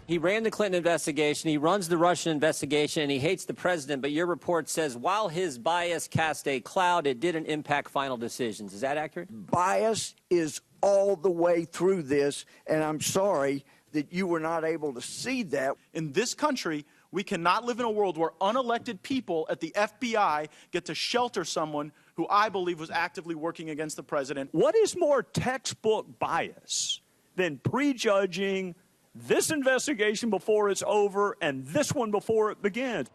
He ran the Clinton investigation, he runs the Russian investigation, and he hates the president. But your report says while his bias cast a cloud, it didn't impact final decisions. Is that accurate? Bias is all the way through this, and I'm sorry that you were not able to see that. In this country, we cannot live in a world where unelected people at the FBI get to shelter someone who I believe was actively working against the president. What is more textbook bias than prejudging this investigation before it's over and this one before it begins?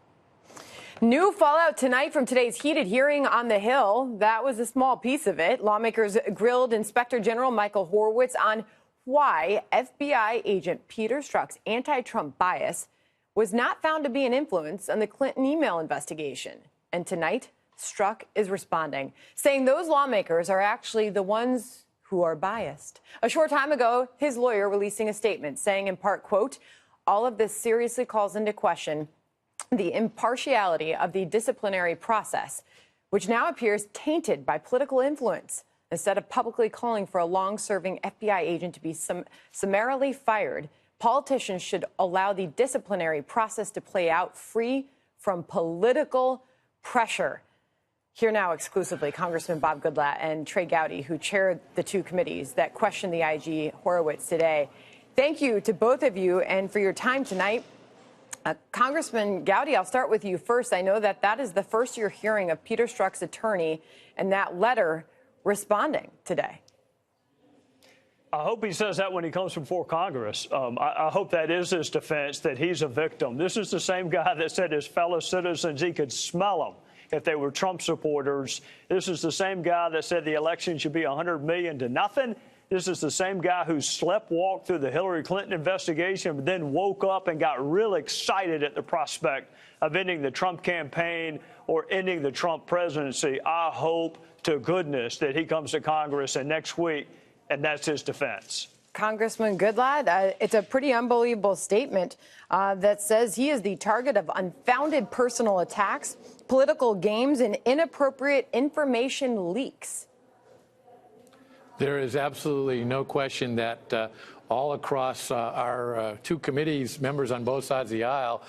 New fallout tonight from today's heated hearing on the Hill. That was a small piece of it. Lawmakers grilled Inspector General Michael Horowitz on why FBI agent Peter Strzok's anti-Trump bias was not found to be an influence on the Clinton email investigation. And tonight, Strzok is responding, saying those lawmakers are actually the ones who are biased. A short time ago, his lawyer releasing a statement saying in part, quote, all of this seriously calls into question the impartiality of the disciplinary process, which now appears tainted by political influence. Instead of publicly calling for a long-serving FBI agent to be summarily fired, politicians should allow the disciplinary process to play out free from political pressure. Here now exclusively, Congressman Bob Goodlatte and Trey Gowdy, who chaired the two committees that questioned the IG Horowitz today. Thank you to both of you and for your time tonight. Congressman Gowdy, I'll start with you first. I know that that is the first you're hearing of Peter Strzok's attorney and that letter responding today. I hope he says that when he comes before Congress. I hope that is his defense, that he's a victim. This is the same guy that said his fellow citizens, he could smell them if they were Trump supporters. This is the same guy that said the election should be 100 million to nothing. This is the same guy who sleptwalked through the Hillary Clinton investigation, but then woke up and got real excited at the prospect of ending the Trump campaign or ending the Trump presidency. I hope to goodness that he comes to Congress and next week, and that's his defense. Congressman Goodlatte, it's a pretty unbelievable statement that says he is the target of unfounded personal attacks, political games, and inappropriate information leaks. There is absolutely no question that all across our two committees, members on both sides of the aisle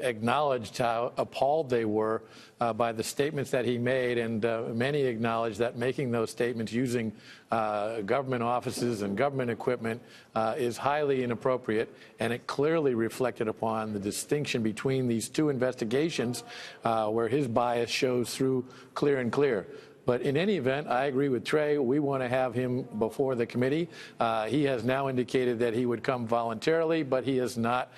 acknowledged how appalled they were by the statements that he made, and many acknowledged that making those statements using government offices and government equipment is highly inappropriate, and it clearly reflected upon the distinction between these two investigations where his bias shows through clear and clear. But in any event, I agree with Trey. We want to have him before the committee. He has now indicated that he would come voluntarily, but he has not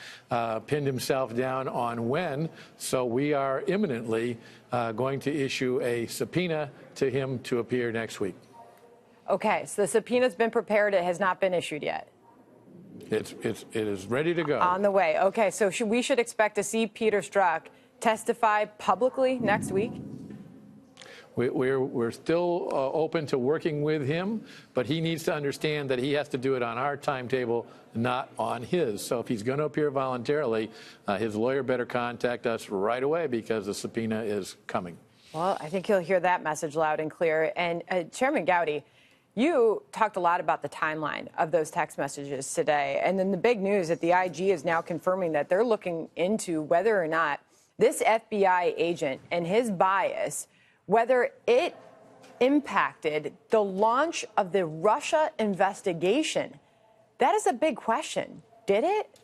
pinned himself down on when. So we are imminently going to issue a subpoena to him to appear next week. Okay, so the subpoena's been prepared. It has not been issued yet. It is ready to go. On the way. Okay, so we should expect to see Peter Strzok testify publicly next week? We're still open to working with him, but he needs to understand that he has to do it on our timetable, not on his. So if he's going to appear voluntarily, his lawyer better contact us right away because the subpoena is coming. Well, I think he'll hear that message loud and clear. And Chairman Gowdy, you talked a lot about the timeline of those text messages today. And then the big news that the IG is now confirming that they're looking into whether or not this FBI agent and his bias, whether it impacted the launch of the Russia investigation. That is a big question. Did it?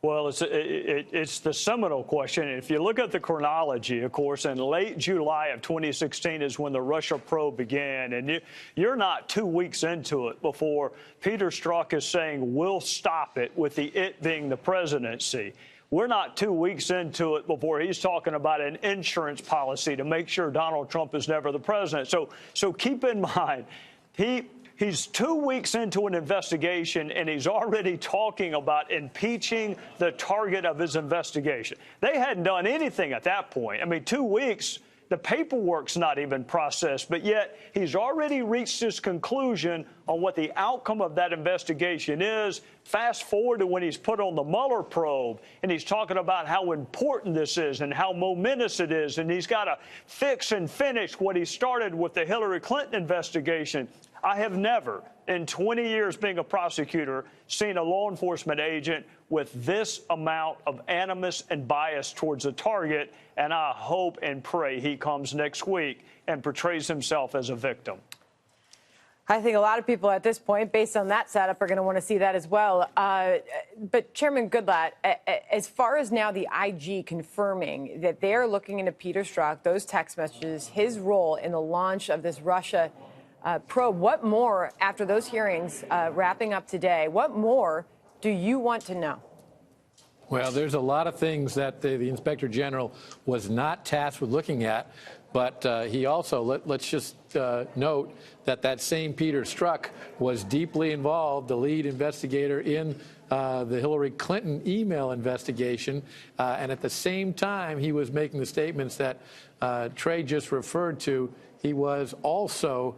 Well, it's the seminal question. If you look at the chronology, of course, in late July of 2016 is when the Russia probe began. And you're not 2 weeks into it before Peter Strzok is saying we'll stop it, with the it being the presidency. We're not 2 weeks into it before he's talking about an insurance policy to make sure Donald Trump is never the president. So keep in mind, he's 2 weeks into an investigation, and he's already talking about impeaching the target of his investigation. They hadn't done anything at that point. I mean, 2 weeks, the paperwork's not even processed, but yet he's already reached his conclusion on what the outcome of that investigation is. Fast forward to when he's put on the Mueller probe, and he's talking about how important this is and how momentous it is, and he's got to fix and finish what he started with the Hillary Clinton investigation. I have never, in 20 years being a prosecutor, seen a law enforcement agent with this amount of animus and bias towards a target, and I hope and pray he comes next week and portrays himself as a victim. I think a lot of people at this point, based on that setup, are going to want to see that as well. But Chairman Goodlatte, as far as now the IG confirming that they are looking into Peter Strzok, those text messages, his role in the launch of this Russia probe, what more, after those hearings wrapping up today, what more do you want to know? Well, there's a lot of things that the Inspector General was not tasked with looking at, but he also, let's just note that same Peter Strzok was deeply involved, the lead investigator in the Hillary Clinton email investigation, and at the same time he was making the statements that Trey just referred to. He was also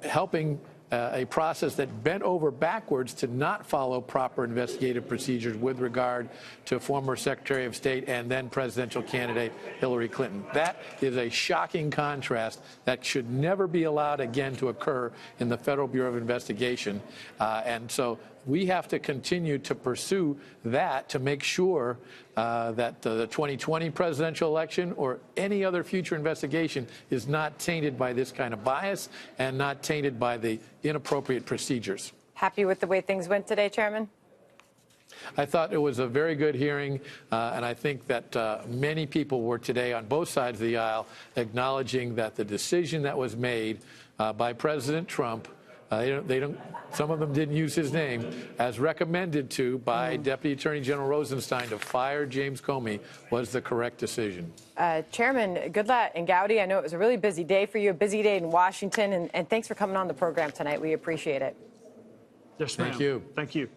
helping a process that bent over backwards to not follow proper investigative procedures with regard to former Secretary of State and then presidential candidate Hillary Clinton. That is a shocking contrast that should never be allowed again to occur in the Federal Bureau of Investigation. And so we have to continue to pursue that to make sure that the 2020 presidential election or any other future investigation is not tainted by this kind of bias and not tainted by the inappropriate procedures. Happy with the way things went today, Chairman? I thought it was a very good hearing, and I think that many people were today on both sides of the aisle acknowledging that the decision that was made by President Trump, some of them didn't use his name, as recommended to by Deputy Attorney General Rosenstein to fire James Comey, was the correct decision. Chairman Goodlatte and Gowdy, I know it was a really busy day for you, a busy day in Washington, and thanks for coming on the program tonight. We appreciate it. Yes, ma'am. Thank you. Thank you.